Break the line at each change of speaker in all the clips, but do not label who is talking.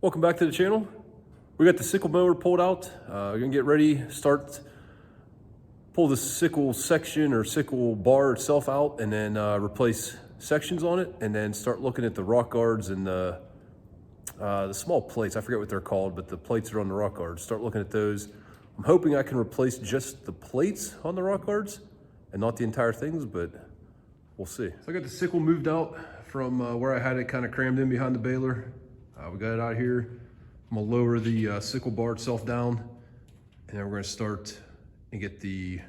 Welcome back to the channel. We got the sickle mower pulled out. We're gonna get ready, pull the sickle section or sickle bar itself out, and then replace sections on it, and then start looking at the rock guards and the small plates. I forget what they're called, but the plates that are on the rock guards. Start looking at those. I'm hoping I can replace just the plates on the rock guards and not the entire things, but we'll see. So I got the sickle moved out from where I had it kind of crammed in behind the baler. We got it out here. I'm gonna lower the sickle bar itself down, and then we're gonna start and get the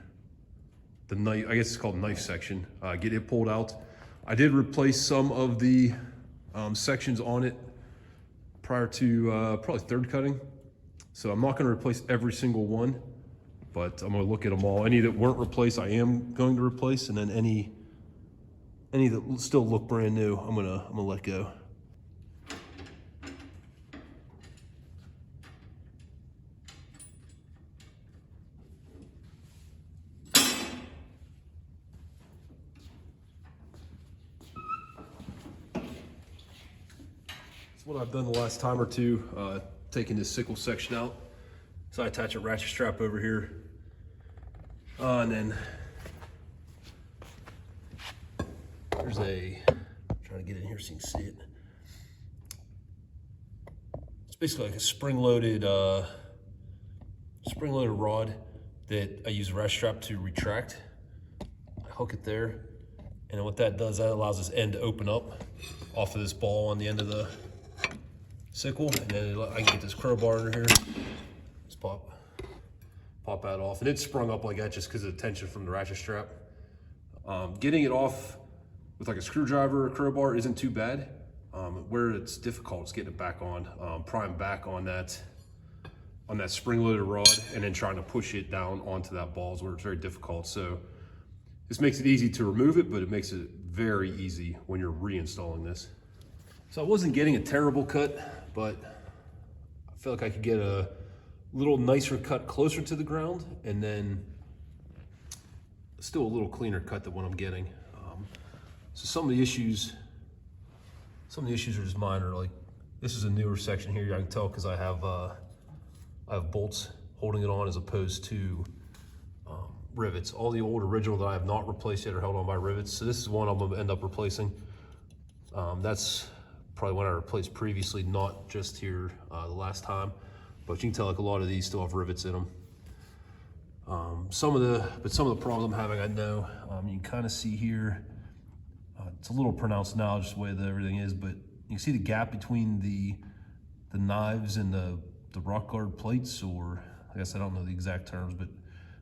knife, I guess it's called knife section, get it pulled out. I did replace some of the sections on it prior to probably third cutting. So I'm not gonna replace every single one, but I'm gonna look at them all. Any that weren't replaced, I am going to replace, and then any that still look brand new, I'm gonna let go. What I've done the last time or two, taking this sickle section out. So I attach a ratchet strap over here, and then there's I'm trying to get in here so you can see it. It's basically like a spring-loaded rod that I use a ratchet strap to retract. I hook it there, and then what that does, that allows this end to open up off of this ball on the end of the sickle, and then I can get this crowbar under here. Just pop that off, and it sprung up like that just because of the tension from the ratchet strap. Getting it off with like a screwdriver or crowbar isn't too bad. Where it's difficult is getting it back on, prime back on that spring-loaded rod, and then trying to push it down onto that ball is where it's very difficult. So this makes it easy to remove it, but it makes it very easy when you're reinstalling this. So I wasn't getting a terrible cut, but I feel like I could get a little nicer cut closer to the ground, and then still a little cleaner cut than what I'm getting. So some of the issues are just minor. Like this is a newer section here. I can tell because I have bolts holding it on as opposed to rivets. All the old original that I have not replaced yet are held on by rivets. So this is one I'm gonna end up replacing. That's probably one I replaced previously, not just here the last time, but you can tell like a lot of these still have rivets in them. Some of the problems I'm having, I know, you can kind of see here, it's a little pronounced now just the way that everything is, but you can see the gap between the knives and the rock guard plates, or I guess I don't know the exact terms, but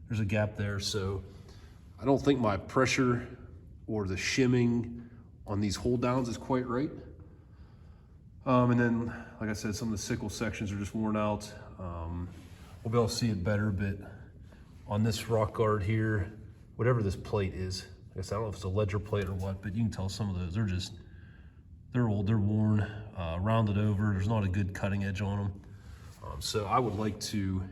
there's a gap there. So I don't think my pressure or the shimming on these hold downs is quite right. And then, like I said, some of the sickle sections are just worn out. We'll be able to see it better, but on this rock guard here, whatever this plate is, I guess I don't know if it's a ledger plate or what, but you can tell some of those, they're old, they're worn, rounded over. There's not a good cutting edge on them. So I would like to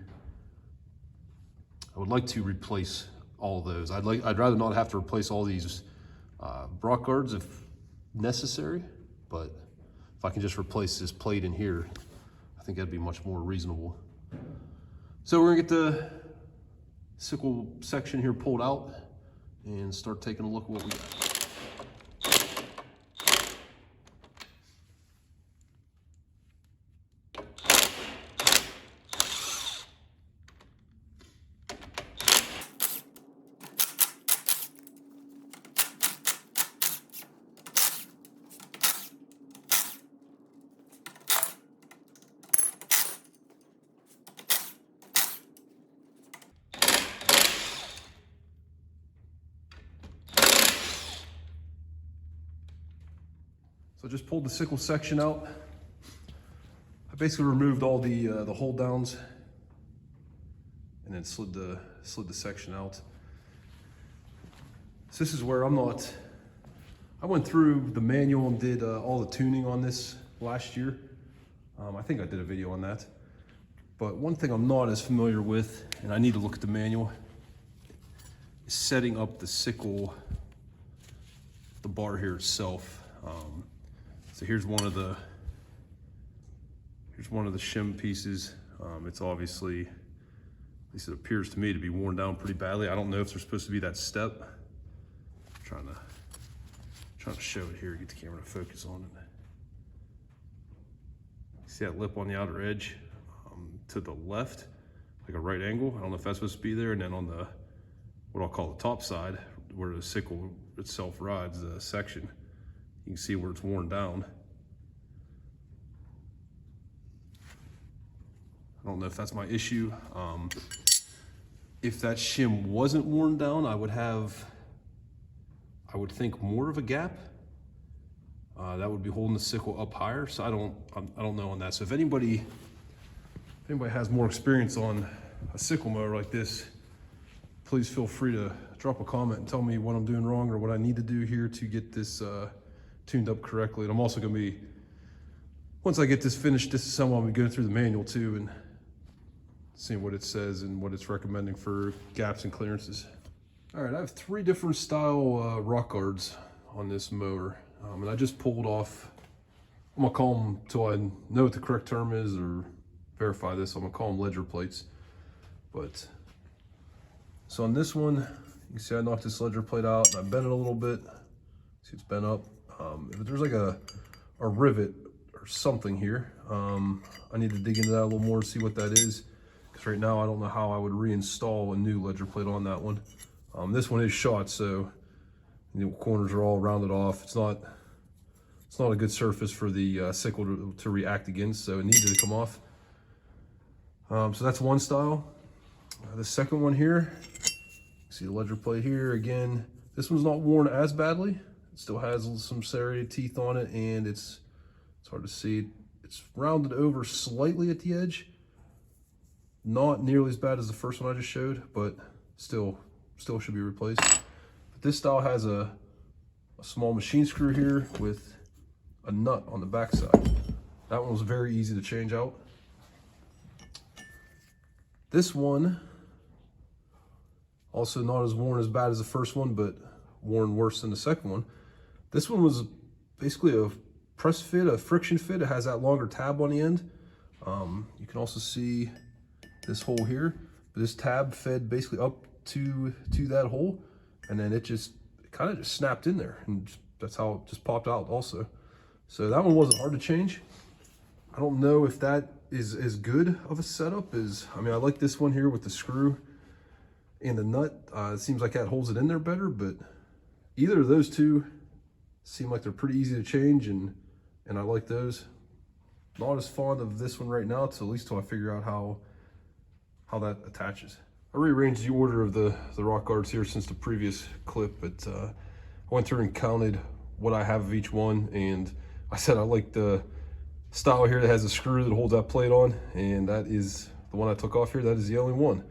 replace all of those. I'd rather not have to replace all these rock guards if necessary, but if I can just replace this plate in here, I think that'd be much more reasonable. So we're gonna get the sickle section here pulled out and start taking a look at what we got. So I just pulled the sickle section out. I basically removed all the hold downs and then slid the section out. So this is where I went through the manual and did all the tuning on this last year. I think I did a video on that. But one thing I'm not as familiar with, and I need to look at the manual, is setting up the sickle, the bar here itself. So here's one of the Here's one of the shim pieces. It's obviously, at least it appears to me, to be worn down pretty badly. I don't know if there's supposed to be that step. I'm trying to show it here, get the camera to focus on it. See that lip on the outer edge to the left, like a right angle? I don't know if that's supposed to be there. And then on the, what I'll call the top side, where the sickle itself rides, the section, you can see where it's worn down. I don't know if that's my issue. If that shim wasn't worn down, I would think more of a gap. That would be holding the sickle up higher. So I don't know on that. So if anybody has more experience on a sickle mower like this, please feel free to drop a comment and tell me what I'm doing wrong or what I need to do here to get this tuned up correctly. And I'm also gonna be, once I get this finished, disassemble, I'll be going through the manual too and seeing what it says and what it's recommending for gaps and clearances. All right, I have 3 different style rock guards on this mower. And I just pulled off, I'm gonna call them till I know what the correct term is or verify this, I'm gonna call them ledger plates. But, so on this one, you can see I knocked this ledger plate out and I bent it a little bit. See it's bent up. If there's like a rivet or something here, I need to dig into that a little more and see what that is. Because right now I don't know how I would reinstall a new ledger plate on that one. This one is shot, so the corners are all rounded off. It's not a good surface for the sickle to react against, so it needed to come off. So that's one style. The second one here, see the ledger plate here again. This one's not worn as badly. It still has some serrated teeth on it, and it's hard to see. It's rounded over slightly at the edge. Not nearly as bad as the first one I just showed, but still should be replaced. This style has a small machine screw here with a nut on the back side. That one was very easy to change out. This one, also not as worn as bad as the first one, but worn worse than the second one. This one was basically a press fit, a friction fit. It has that longer tab on the end. You can also see this hole here. This tab fed basically up to that hole. And then it kind of just snapped in there, and that's how it just popped out also. So that one wasn't hard to change. I don't know if that is as good of a setup as, I mean, I like this one here with the screw and the nut. It seems like that holds it in there better, but either of those two seem like they're pretty easy to change, and I like those. Not as fond of this one right now, at least till I figure out how that attaches. I rearranged the order of the rock guards here since the previous clip, but I went through and counted what I have of each one, and I said I like the style here that has a screw that holds that plate on, and that is the one I took off here. That is the only one.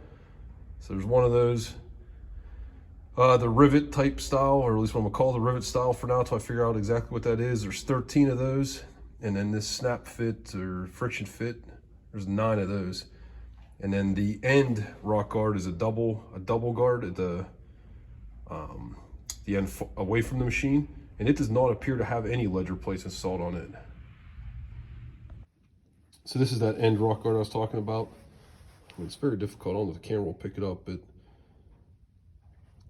So there's one of those. The rivet type style, or at least what I'm gonna call the rivet style for now, until I figure out exactly what that is. There's 13 of those, and then this snap fit or friction fit, there's 9 of those. And then the end rock guard is a double guard at the end away from the machine, and it does not appear to have any ledger plates installed on it. So this is that end rock guard I was talking about. I mean, it's very difficult. I don't know if the camera will pick it up, but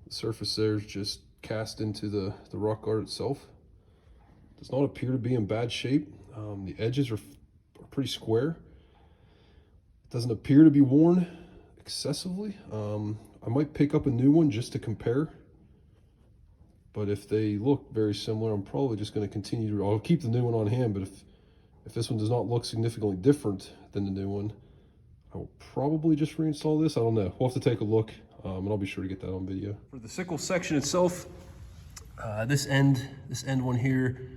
the surface there is just cast into the rock guard itself. It does not appear to be in bad shape. The edges are pretty square. Doesn't appear to be worn excessively. I might pick up a new one just to compare, but if they look very similar, I'm probably just going to continue to, I'll keep the new one on hand, but if this one does not look significantly different than the new one, I will probably just reinstall this. I don't know. We'll have to take a look, and I'll be sure to get that on video. For the sickle section itself, this end one here,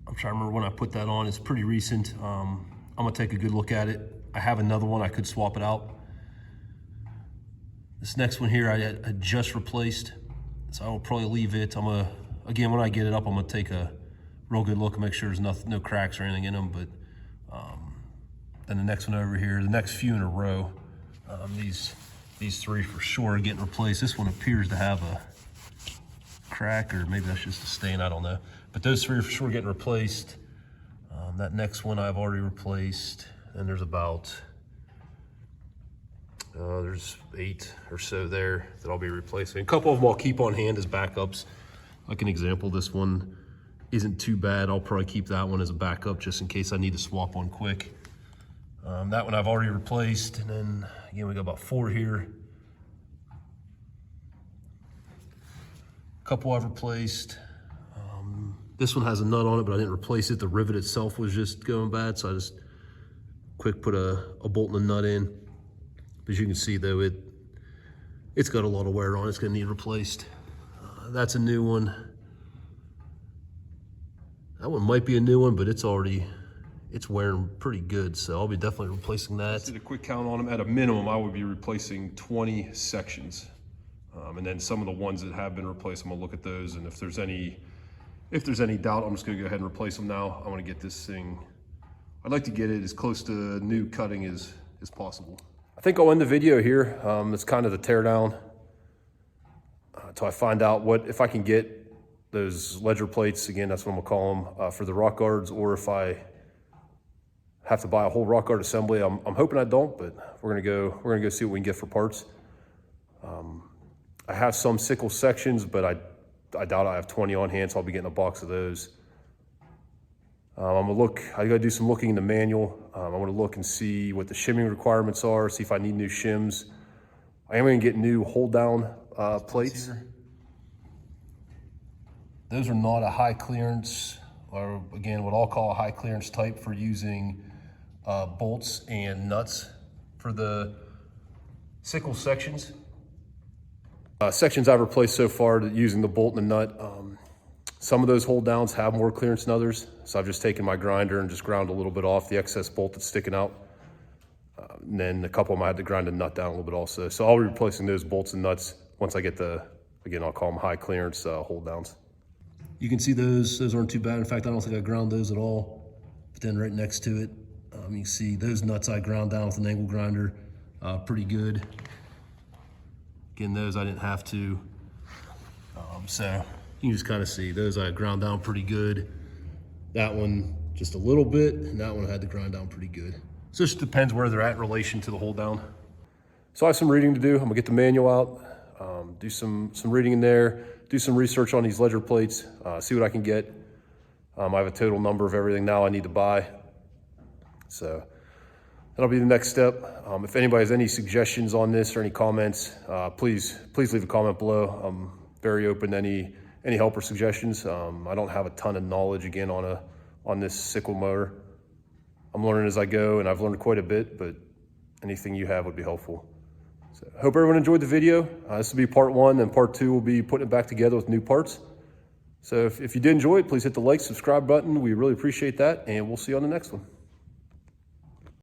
I'm trying to remember when I put that on. It's pretty recent. I'm gonna take a good look at it. I have another one, I could swap it out. This next one here I just replaced, so I will probably leave it. Again, when I get it up, I'm gonna take a real good look and make sure there's no cracks or anything in them. But then the next one over here, the next few in a row, these 3 for sure are getting replaced. This one appears to have a crack, or maybe that's just a stain, I don't know. But those 3 are for sure getting replaced. That next one I've already replaced, and there's about, there's 8 or so there that I'll be replacing. A couple of them I'll keep on hand as backups. Like an example, this one isn't too bad. I'll probably keep that one as a backup just in case I need to swap one quick. That one I've already replaced, and then again, we got about 4 here. A couple I've replaced. This one has a nut on it, but I didn't replace it. The rivet itself was just going bad, so I just quick put a bolt and a nut in. As you can see though, it's got a lot of wear on it. It's gonna need replaced. That's a new one. That one might be a new one, but it's wearing pretty good, so I'll be definitely replacing that. Just did a quick count on them. At a minimum, I would be replacing 20 sections. And then some of the ones that have been replaced, I'm gonna look at those, and if there's any doubt, I'm just gonna go ahead and replace them now. I wanna get this thing, I'd like to get it as close to new cutting as possible. I think I'll end the video here. It's kind of the teardown until I find out if I can get those ledger plates, again, that's what I'm gonna call them, for the rock guards, or if I have to buy a whole rock guard assembly. I'm hoping I don't, but we're gonna go see what we can get for parts. I have some sickle sections, but I doubt I have 20 on hand, so I'll be getting a box of those. I gotta do some looking in the manual. I wanna look and see what the shimming requirements are, see if I need new shims. I am gonna get new hold down plates. Those are not a high clearance, or again, what I'll call a high clearance type for using bolts and nuts for the sickle sections. Sections I've replaced so far using the bolt and the nut, some of those hold downs have more clearance than others, so I've just taken my grinder and just ground a little bit off the excess bolt that's sticking out. And then a couple of them I had to grind the nut down a little bit also. So I'll be replacing those bolts and nuts once I get again, I'll call them high clearance hold downs. You can see those aren't too bad. In fact, I don't think I ground those at all. But then right next to it, you can see those nuts I ground down with an angle grinder, pretty good. Again, those I didn't have to. So you can just kind of see those I ground down pretty good. That one just a little bit, and that one I had to grind down pretty good. So it just depends where they're at in relation to the hold down. So I have some reading to do. I'm gonna get the manual out, do some reading in there, do some research on these ledger plates, see what I can get. I have a total number of everything now I need to buy. So that'll be the next step. If anybody has any suggestions on this or any comments, please leave a comment below. I'm very open to any help or suggestions. I don't have a ton of knowledge again on this sickle mower. I'm learning as I go, and I've learned quite a bit, but anything you have would be helpful. So I hope everyone enjoyed the video. This will be part 1, and part 2 will be putting it back together with new parts. So if you did enjoy it, please hit the like, subscribe button. We really appreciate that, and we'll see you on the next one.